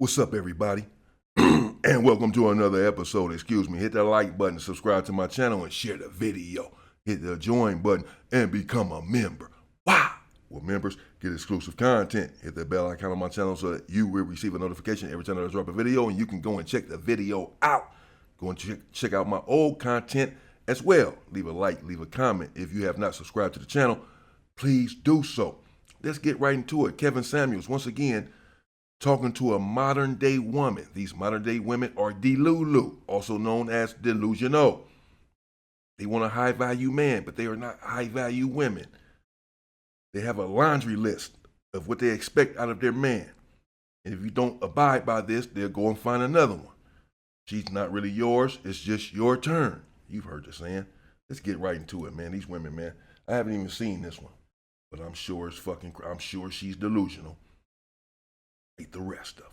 What's up, everybody? And welcome to another episode. Hit that like button, subscribe to my channel, and share the video. Hit the join button and become a member. Wow! Well, members get exclusive content. Hit that bell icon on my channel so that you will receive a notification every time I drop a video, and you can go and check the video out. Go and check out my old content as well. Leave a like, leave a comment. If you have not subscribed to the channel, please do so. Let's get right into it. Kevin Samuels, once again, talking to a modern day woman. These modern day women are delulu, also known as delusional. They want a high value man, but they are not high value women. They have a laundry list of what they expect out of their man. And if you don't abide by this, they'll go and find another one. She's not really yours, it's just your turn. You've heard the saying. Let's get right into it, man. These women, man, I haven't even seen this one, but I'm sure she's delusional. The rest of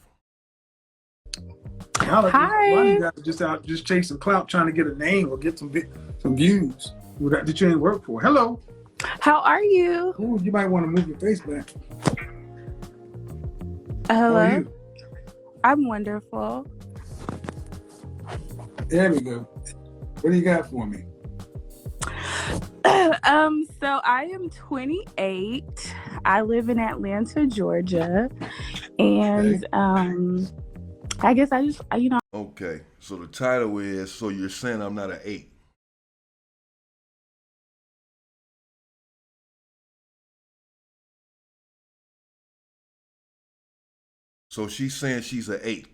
them. Hi. Why you guys just out just chasing clout, trying to get a name or get some views that you ain't work for? Hello. How are you? Ooh, you might want to move your face back. Hello. How are you? I'm wonderful. There we go. What do you got for me? So I am 28. I live in Atlanta, Georgia. And I guess I just, Okay, so the title is, so you're saying I'm not an 8. So she's saying she's an 8.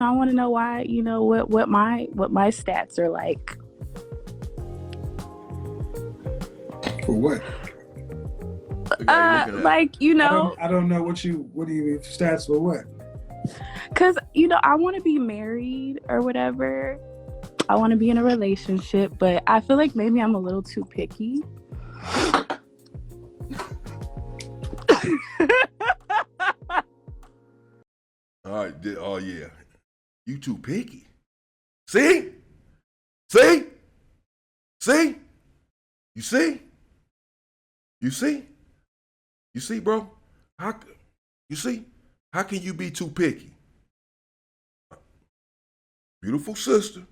I want to know why, what my stats are like. For what? I don't know what do you mean stats for what? Cause I want to be married or whatever. I want to be in a relationship, but I feel like maybe I'm a little too picky. All right. Oh yeah, you too picky. See? You see, bro? How can you be too picky? Beautiful sister.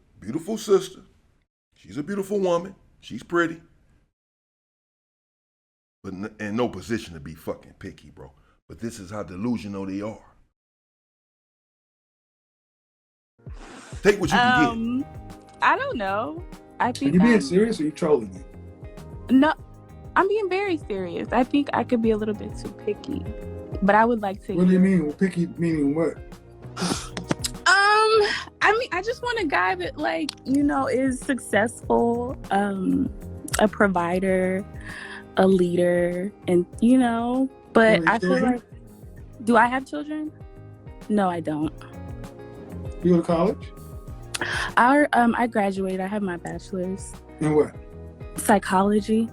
She's a beautiful woman. She's pretty. But in no position to be fucking picky, bro. But this is how delusional they are. Take what you can get. I don't know. I think. Are you being serious or are you trolling me? No, I'm being very serious. I think I could be a little bit too picky, but I would like to. What do you mean? Well, picky meaning what? I just want a guy that is successful, a provider, a leader, and but I feel like, do I have children? No, I don't. You go to college? I graduated. I have my bachelor's. In what? Psychology.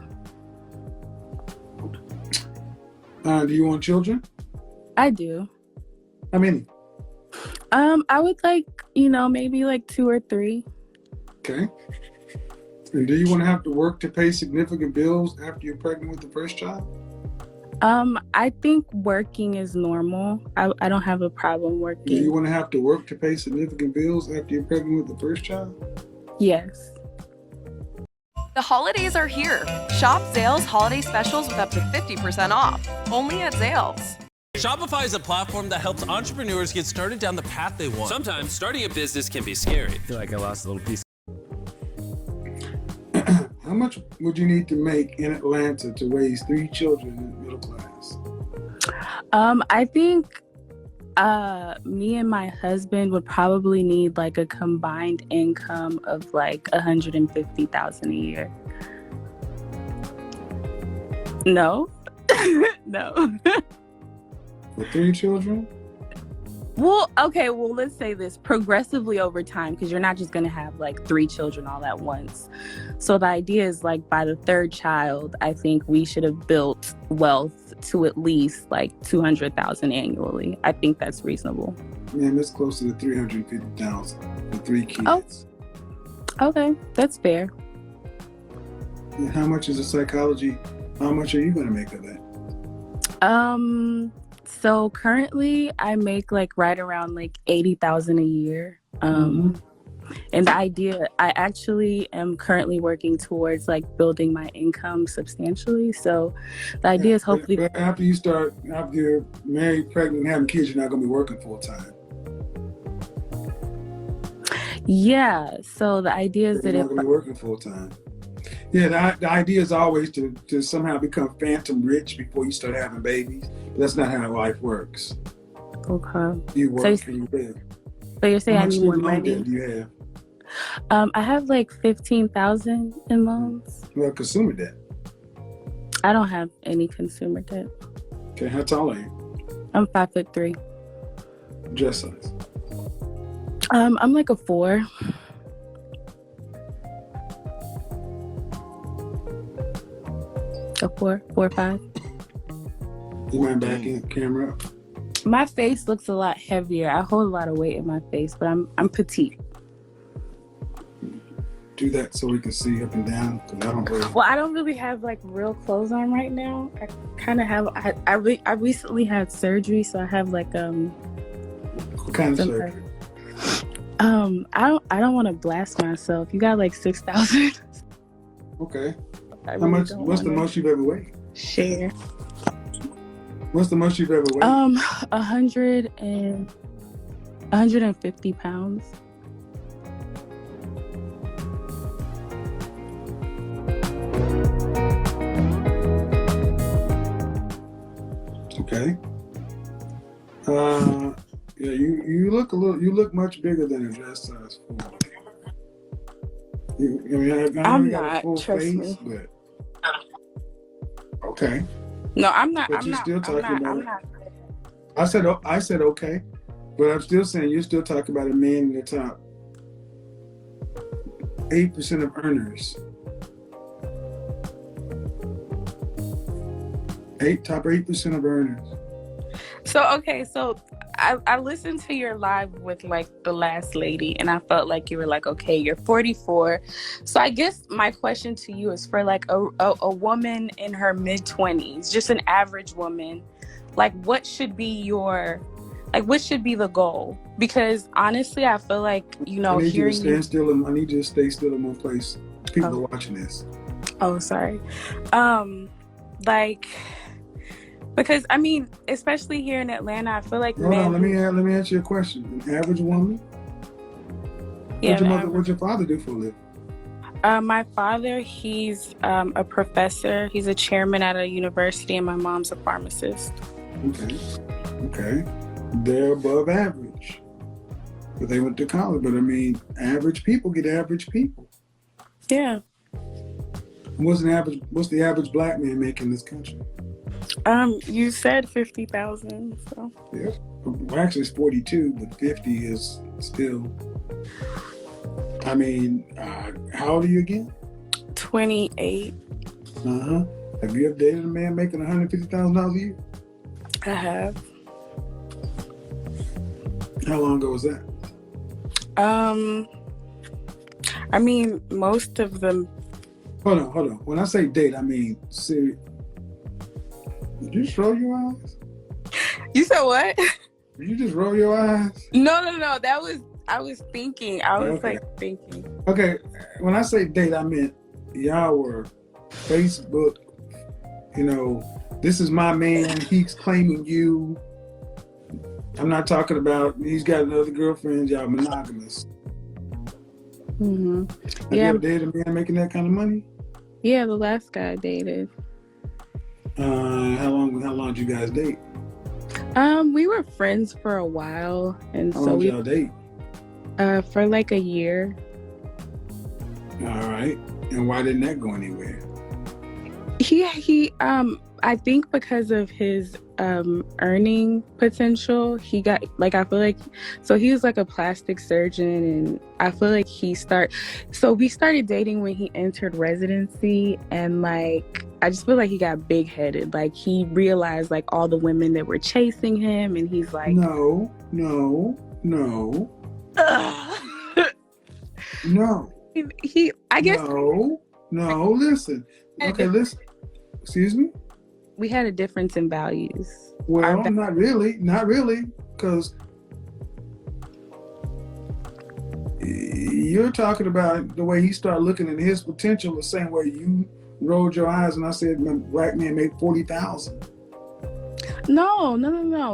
Do you want children? I do. How many? I would maybe 2 or 3. Okay. And do you want to have to work to pay significant bills after you're pregnant with the first child? I think working is normal. I don't have a problem working. Do you want to have to work to pay significant bills after you're pregnant with the first child? Yes. The holidays are here. Shop Zales holiday specials with up to 50% off. Only at Zales. Shopify is a platform that helps entrepreneurs get started down the path they want. Sometimes starting a business can be scary. I feel like I lost a little piece. How much would you need to make in Atlanta to raise 3 children in the middle class? I think me and my husband would probably need a combined income of $150,000 a year. No. No. For 3 children? Well, okay, let's say this progressively over time, because you're not just going to have 3 children all at once. So the idea is by the 3rd child, I think we should have built wealth to at least $200,000 annually. I think that's reasonable. Man, that's closer to $350,000 for 3 kids. Oh, okay, that's fair. And how much is the psychology? How much are you going to make of that? So currently I make like right around like 80,000 a year. And the idea, I actually am currently working towards like building my income substantially. So the idea is hopefully. But after you're married, pregnant, having kids, you're not going to be working full time. Yeah. So the idea is that you're not going to be working full time. Yeah, the idea is always to somehow become phantom rich before you start having babies. But that's not how life works. Okay. You work and you live. So you're saying I need more money? money? Do you have? I have like 15,000 in loans. Well, consumer debt. I don't have any consumer debt. Okay, how tall are you? I'm 5'3". Dress size? I'm like a 4. A 4 or 5. You mind backing the camera up? My face looks a lot heavier. I hold a lot of weight in my face, but I'm petite. Do that so we can see up and down, because I don't really. Well, I don't really have like real clothes on right now. I kind of have. I recently had surgery, so I have like What kind of surgery? I don't want to blast myself. You got like 6,000. Okay. How much? What's the most you've ever weighed? Share. What's the most you've ever weighed? 150 pounds. Okay. Yeah, you look much bigger than a dress size 4. I'm got a not. full Trust face, me. but okay. No, I'm not. But I'm you're not. still talking I'm about not. I said okay, but I'm still saying you're still talking about a man in the top 8% of earners. Top 8% of earners. So I listened to your live with like the last lady, and I felt like you were like, okay, you're 44. So I guess my question to you is for like a woman in her mid-20s, just an average woman, like what should be the goal? Because honestly, I feel like, I need you to stand still. I need you to stay still in one place. People are watching this. Oh, sorry. Because I mean, especially here in Atlanta, I feel like let me answer your question. An average woman? Yeah. What'd your father do for a living? My father, he's a professor. He's a chairman at a university, and my mom's a pharmacist. Okay. They're above average. But they went to college. But I mean, average people get average people. Yeah. What's the average black man make in this country? You said 50,000, so. Yeah. Well, actually, it's 42, but 50 is still. I mean, how old are you again? 28. Have you ever dated a man making $150,000 a year? I have. How long ago was that? I mean, most of them. Hold on. When I say date, I mean serious. Did you just roll your eyes? You said what? Did you just roll your eyes? No. I was thinking. Thinking. Okay. When I say date, I meant y'all were Facebook, this is my man, he's claiming you. I'm not talking about he's got another girlfriend, y'all monogamous. Mm-hmm. Have you ever dated a man making that kind of money? Yeah, the last guy I dated. How long did you guys date? We were friends for a while, and how long did y'all date? For like a year. All right. And why didn't that go anywhere? He I think because of his earning potential, he got I feel like, so he was like a plastic surgeon, and I feel like we started dating when he entered residency, and I just feel like he got big-headed. He realized all the women that were chasing him, and he's like, no. I guess. No, listen. Okay, listen. Excuse me? We had a difference in values. Well, not really, because you're talking about the way he started looking at his potential, the same way you rolled your eyes and I said, black man made 40,000. No.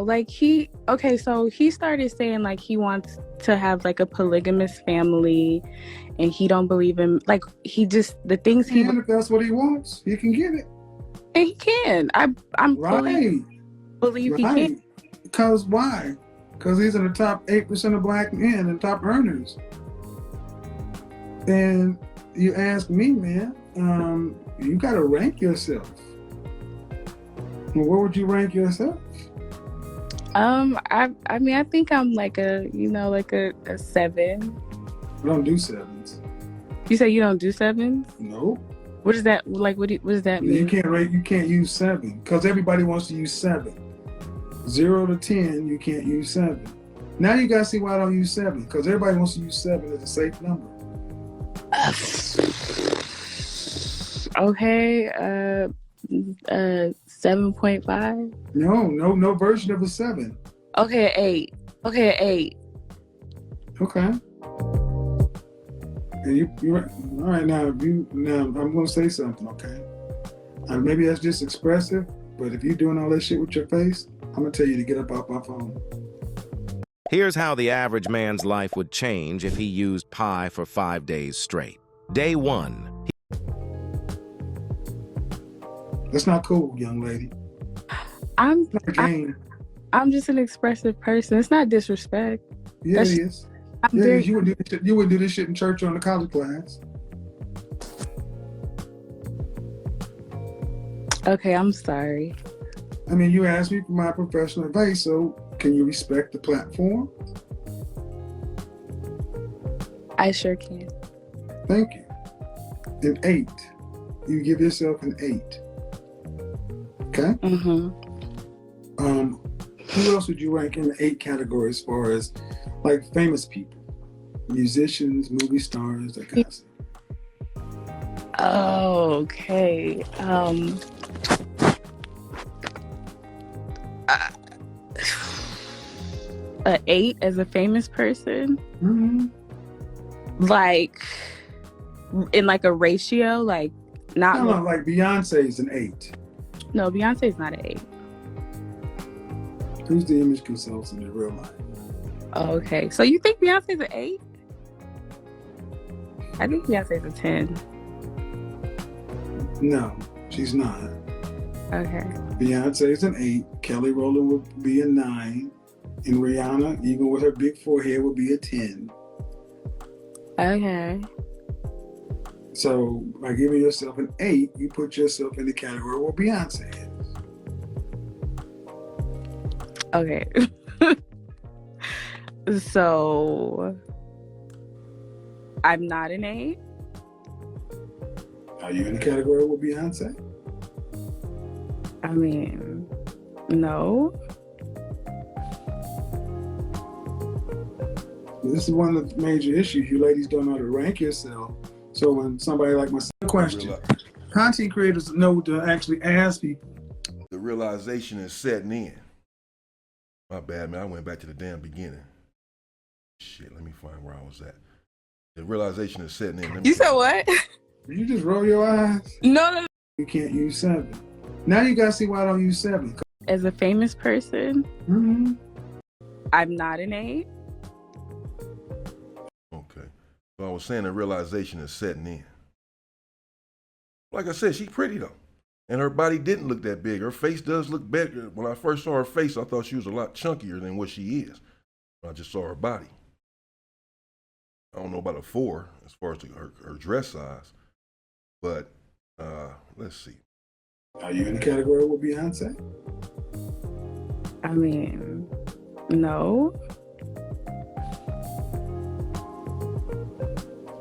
Like so he started saying like he wants to have like a polygamous family, and he don't believe in like he just the things he. And if that's what he wants, he can get it. And he can. I'm right. fully believe he can. Because why? Because he's in the top 8% of black men and top earners. And you ask me, man, you got to rank yourself. And where would you rank yourself? I mean, I think I'm like a 7. I don't do 7s. You say you don't do 7s? No. What is that like? What does that mean? You can't use 7 because everybody wants to use 7. 0 to 10, you can't use 7. Now you gotta see why I don't use 7 because everybody wants to use 7 as a safe number. Okay, 7.5. No version of a 7. Okay, 8. Okay, 8. Okay. And you're right. All right. Now I'm gonna say something. Okay. Maybe that's just expressive, but if you're doing all that shit with your face, I'm gonna tell you to get up off my phone. Here's how the average man's life would change if he used pie for 5 days straight. Day 1. That's not cool, young lady. I'm just an expressive person. It's not disrespect. Yeah, it is. You wouldn't do this shit in church or in the college class. Okay, I'm sorry. I mean, you asked me for my professional advice, so can you respect the platform? I sure can. Thank you. An 8. You give yourself an 8. Okay? Mm-hmm. Who else would you rank in the 8 category as far as like famous people? Musicians, movie stars, that kind of stuff. Oh, okay. An 8 as a famous person? Mm-hmm. Like in like a ratio, like not No, like Beyonce's an 8. No, Beyonce's not an 8. Who's the image consultant in real life? Oh, okay. So you think Beyonce's an 8? I think Beyonce's a 10. No, she's not. Okay. Beyonce's an 8. Kelly Rowland would be a 9. And Rihanna, even with her big forehead, would be a 10. Okay. So by giving yourself an 8, you put yourself in the category where Beyonce is. Okay. So I'm not an 8. Are you in the category with Beyonce? I mean, no. This is one of the major issues. You ladies don't know how to rank yourself. So when somebody like myself, question, content creators know to actually ask people. The realization is setting in. My bad, man. I went back to the damn beginning. Shit, let me find where I was at. The realization is setting in. You said what? Did you just roll your eyes? No. You can't use 7. Now you gotta see why I don't use 7. As a famous person, Mm-hmm. I'm not an 8. Okay. So I was saying the realization is setting in. Like I said, she's pretty though. And her body didn't look that big. Her face does look bigger. When I first saw her face, I thought she was a lot chunkier than what she is. I just saw her body. I don't know about a 4 as far as her dress size. But let's see. Are you in the category with Beyonce? I mean, no.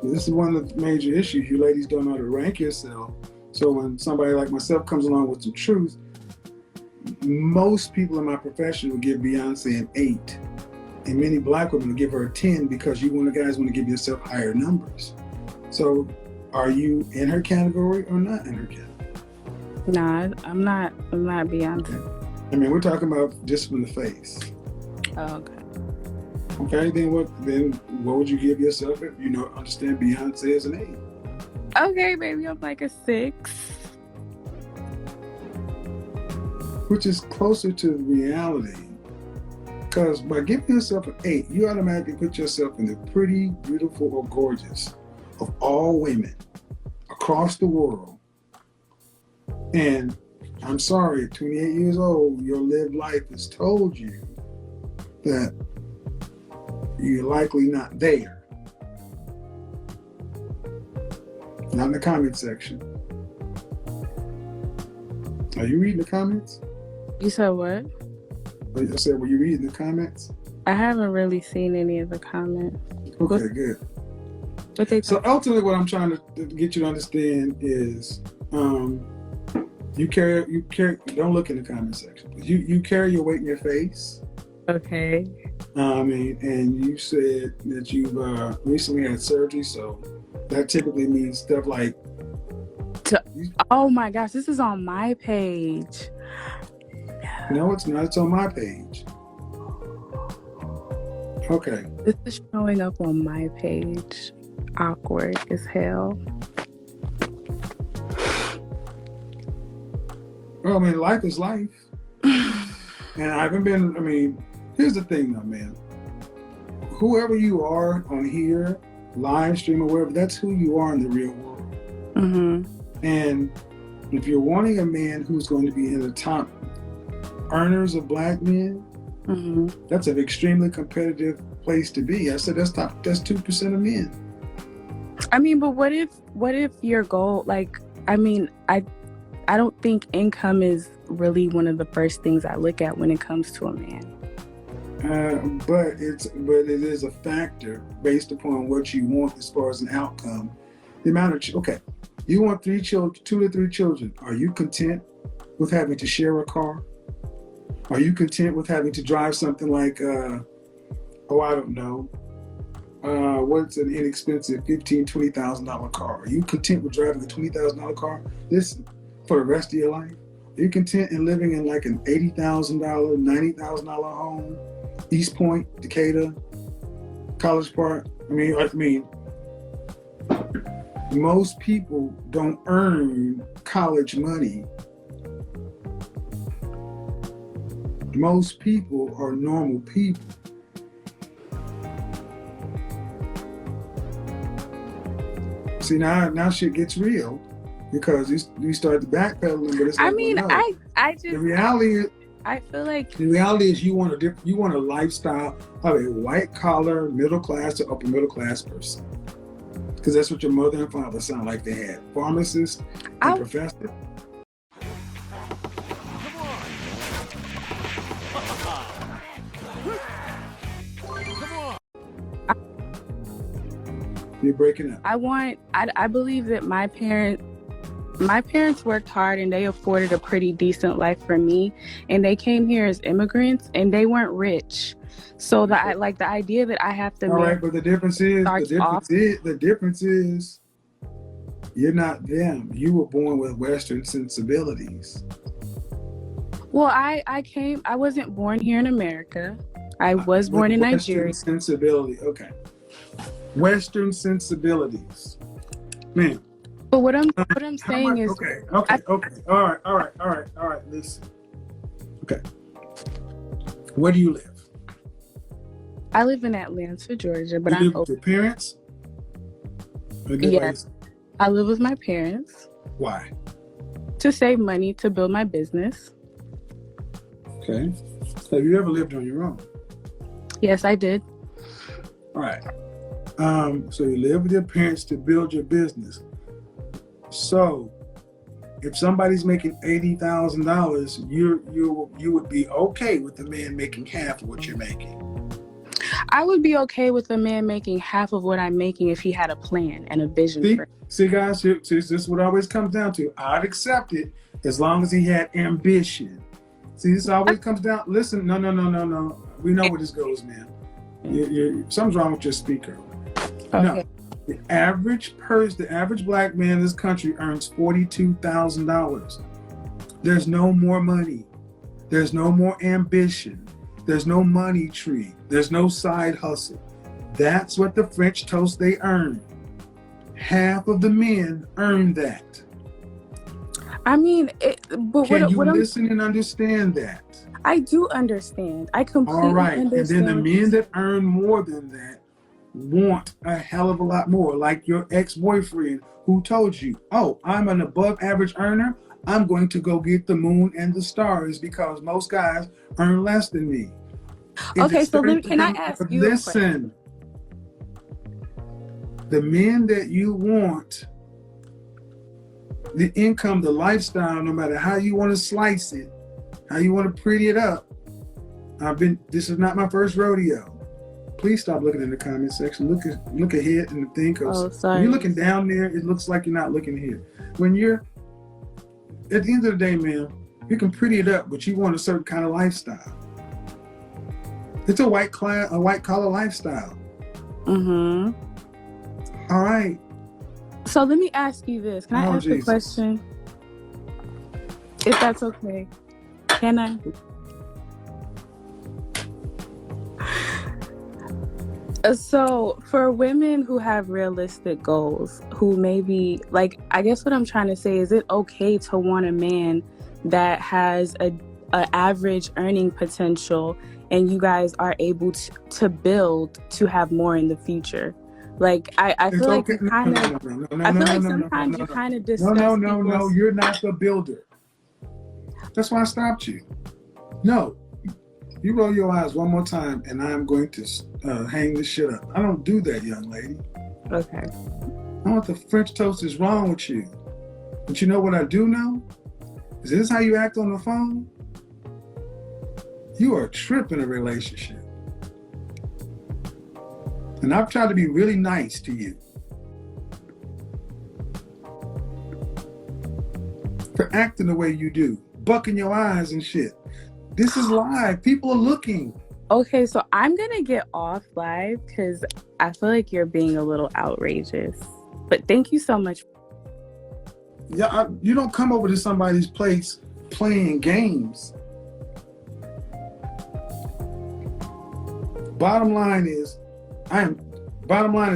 This is one of the major issues. You ladies don't know how to rank yourself. So when somebody like myself comes along with some truth, most people in my profession will give Beyonce an 8. And many black women will give her a 10 because you guys want to give yourself higher numbers. So Are you in her category or not in her category? Nah, I'm not Beyonce. Okay. I mean, we're talking about just from the face. Oh, okay. Okay, then what would you give yourself if you understand Beyonce as an 8? Okay, maybe I'm like a 6. Which is closer to reality. Because by giving yourself an 8, you automatically put yourself in the pretty, beautiful, or gorgeous of all women across the world. And I'm sorry, at 28 years old, your lived life has told you that you're likely not there. Not in the comment section. Are you reading the comments? You said what? I said, were you reading the comments? I haven't really seen any of the comments. Okay, good. What they So ultimately, what I'm trying to get you to understand is, you carry. Don't look in the comment section. You carry your weight in your face. Okay. And you said that you've recently had surgery, so that typically means stuff like. Oh my gosh, this is on my page. No, it's not. It's on my page. Okay. This is showing up on my page. Awkward as hell. Well, I mean, life is life. And I haven't been, here's the thing though, man. Whoever you are on here, live stream or wherever, that's who you are in the real world. Mm-hmm. And if you're wanting a man who's going to be in the top earners of black men, Mm-hmm. that's an extremely competitive place to be. I said that's 2% of men. But what if your goal, I don't think income is really one of the first things I look at when it comes to a man. But it is a factor based upon what you want as far as an outcome. The amount of you want 3 children, 2 to 3 children. Are you content with having to share a car? Are you content with having to drive something like I don't know, what's an inexpensive $15,000-$20,000 car? Are you content with driving a $20,000 car? Listen, for the rest of your life? Are you content in living in like an $80,000, $90,000 home, East Point, Decatur, College Park? Most people don't earn college money. Most people are normal people. See, now shit gets real because you start backpedaling, but it's like, I just the reality is, I feel like the reality is you want a lifestyle of a white collar, middle class to upper middle class person. Because that's what your mother and father sound like they had. Pharmacist and professor. You're breaking up. I believe that my parents worked hard and they afforded a pretty decent life for me, and they came here as immigrants and they weren't rich. So the idea that I have to all right, but the difference is you're not them. You were born with Western sensibilities. Well, I wasn't born here in America. I was born in Nigeria. Western sensibility, okay. Western sensibilities, man. But what I'm saying is okay. All right. Listen. Okay. Where do you live? I live in Atlanta, Georgia, but you live with your parents? Yes, I live with my parents. Why? To save money to build my business. Okay. Have you ever lived on your own? Yes, I did. All right. So you live with your parents to build your business. So if somebody's making $80,000, you would be okay with the man making half of what you're making. I would be okay with a man making half of what I'm making if he had a plan and a vision. See, guys, this is what always comes down to. I'd accept it as long as he had ambition. See, this always comes down. Listen, no. We know where this goes, man. Something's wrong with your speaker. Okay. The average black man in this country earns $42,000. There's no more money. There's no more ambition. There's no money tree. There's no side hustle. That's what the French toast they earn. Half of the men earn that. I mean, but Can you what listen and understand that? I do understand. I completely All right. understand. And then the men that earn more than that want a hell of a lot more, like your ex-boyfriend who told you, oh, I'm an above average earner. I'm going to go get the moon and the stars because most guys earn less than me. Okay, so can I ask you a question? Listen, the men that you want, the income, the lifestyle, no matter how you want to slice it, how you want to pretty it up. This is not my first rodeo. Please stop looking in the comment section. Look ahead in the thing, because when you're looking down there, it looks like you're not looking here. When you're, at the end of the day, man, you can pretty it up, but you want a certain kind of lifestyle. It's a white collar lifestyle. Mm-hmm. All right. So let me ask you this. Can I ask a question? If that's okay. Can I? So for women who have realistic goals, who maybe, like, I guess what I'm trying to say, is it okay to want a man that has a average earning potential and you guys are able to build to have more in the future? Like, I feel like you kind of, I feel like sometimes you kind of discuss. No, you're not the builder. That's why I stopped you. No, you roll your eyes one more time and I'm going to hang this shit up. I don't do that, young lady. Okay. I don't know what the French toast is wrong with you. But you know what I do know? Is this how you act on the phone? You are a trip in a relationship. And I've tried to be really nice to you. For acting the way you do, bucking your eyes and shit. This is live. People are looking. Okay, so I'm gonna get off live because I feel like you're being a little outrageous. But thank you so much. Yeah, you don't come over to somebody's place playing games. Bottom line is,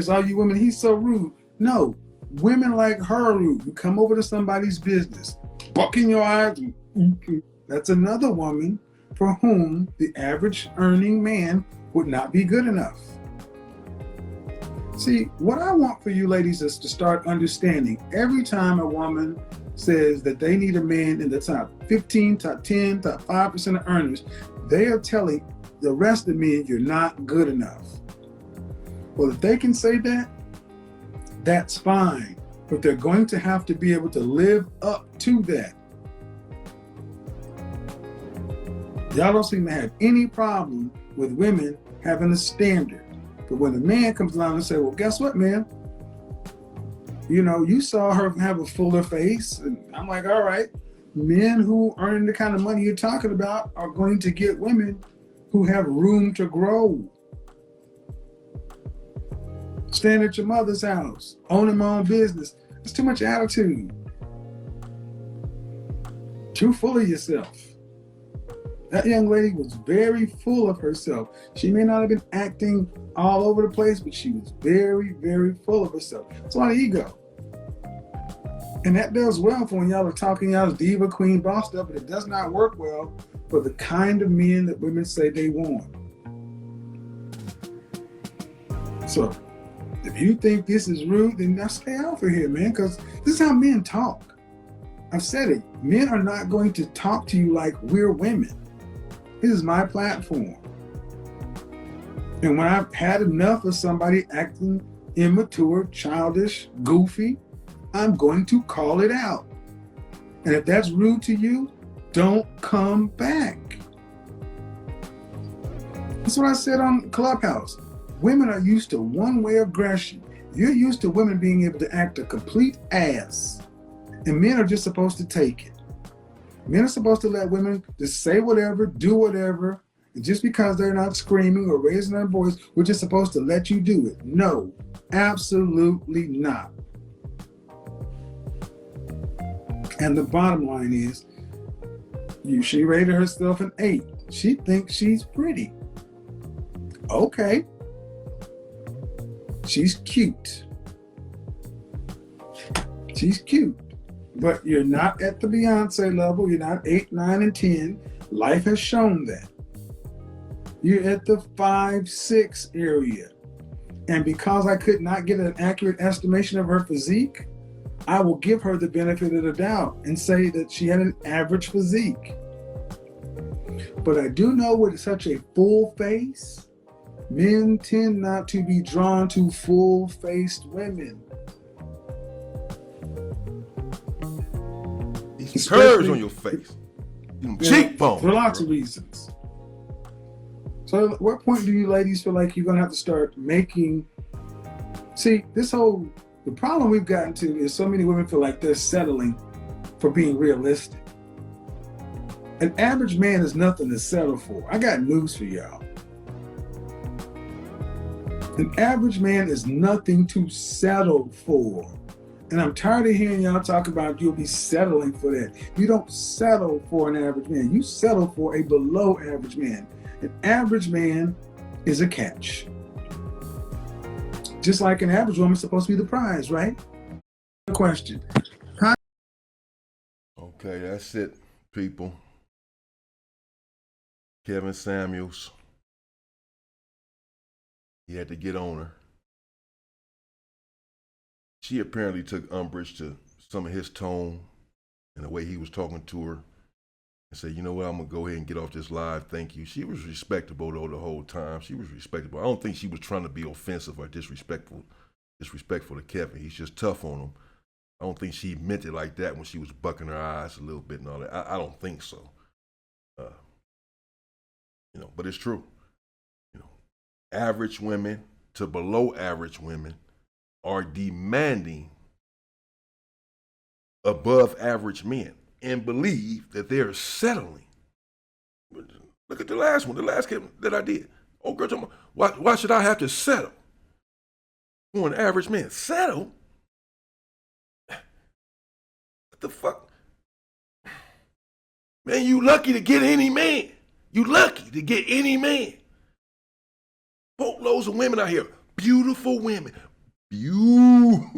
all you women, he's so rude. No, women like her are rude. You come over to somebody's business, bucking your eyes. That's another woman for whom the average earning man would not be good enough. See, what I want for you ladies is to start understanding every time a woman says that they need a man in the top 15, top 10, top 5% of earners, they are telling the rest of men you're not good enough. Well, if they can say that, that's fine. But they're going to have to be able to live up to that. Y'all don't seem to have any problem with women having a standard. But when a man comes along and says, well, guess what, man? You know, you saw her have a fuller face. And I'm like, all right, men who earn the kind of money you're talking about are going to get women who have room to grow. Stand at your mother's house, owning my own business. It's too much attitude. Too full of yourself. That young lady was very full of herself. She may not have been acting all over the place, but she was very, very full of herself. It's a lot of ego. And that does well for when y'all are talking y'all's diva, queen, boss stuff, but it does not work well for the kind of men that women say they want. So, if you think this is rude, then now stay off of here, man, because this is how men talk. I've said it. Men are not going to talk to you like we're women. This is my platform. And when I've had enough of somebody acting immature, childish, goofy, I'm going to call it out. And if that's rude to you, don't come back. That's what I said on Clubhouse. Women are used to one-way aggression. You're used to women being able to act a complete ass. And men are just supposed to take it. Men are supposed to let women just say whatever, do whatever, And just because they're not screaming or raising their voice, we're just supposed to let you do it. No, absolutely not. And the bottom line is, she rated herself an 8. She thinks she's pretty. Okay. She's cute. She's cute. But you're not at the Beyonce level. You're not 8, 9, and 10. Life has shown that. You're at the 5, 6 area. And because I could not get an accurate estimation of her physique, I will give her the benefit of the doubt and say that she had an average physique. But I do know with such a full face, men tend not to be drawn to full-faced women. These curves on your face. Cheekbones. For lots of reasons. So at what point do you ladies feel like you're going to have to start making... See, the problem we've gotten to is so many women feel like they're settling for being realistic. An average man is nothing to settle for. I got news for y'all. An average man is nothing to settle for. And I'm tired of hearing y'all talk about you'll be settling for that. You don't settle for an average man. You settle for a below average man. An average man is a catch. Just like an average woman is supposed to be the prize, right? Question. Okay, that's it, people. Kevin Samuels. He had to get on her. She apparently took umbrage to some of his tone and the way he was talking to her and said, you know what, I'm going to go ahead and get off this live. Thank you. She was respectable, though, the whole time. She was respectable. I don't think she was trying to be offensive or disrespectful to Kevin. He's just tough on him. I don't think she meant it like that when she was bucking her eyes a little bit and all that. I don't think so. But it's true. Average women to below average women are demanding above average men and believe that they're settling. Look at the last one, the last kid that I did. Oh, girl, why should I have to settle for an average man? Settle? What the fuck? Man, you lucky to get any man. You lucky to get any man. Boatloads of women out here. Beautiful women. Beautiful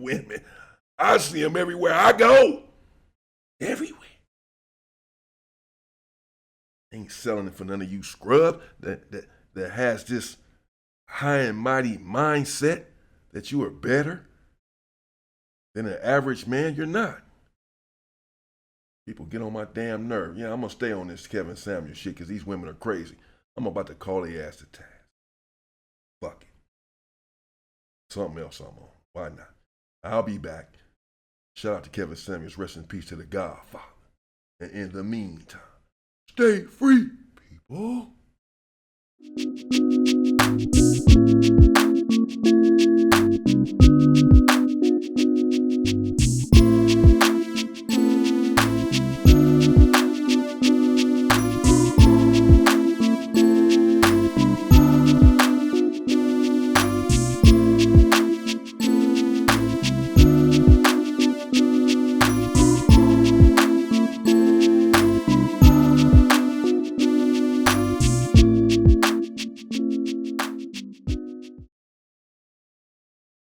women. I see them everywhere I go. Everywhere. Ain't selling it for none of you scrub that has this high and mighty mindset that you are better than an average man. You're not. People get on my damn nerve. Yeah, I'm going to stay on this Kevin Samuels shit because these women are crazy. I'm about to call their ass to task. Fuck it. Something else I'm on. Why not? I'll be back. Shout out to Kevin Samuels. Rest in peace to the Godfather. And in the meantime, stay free, people.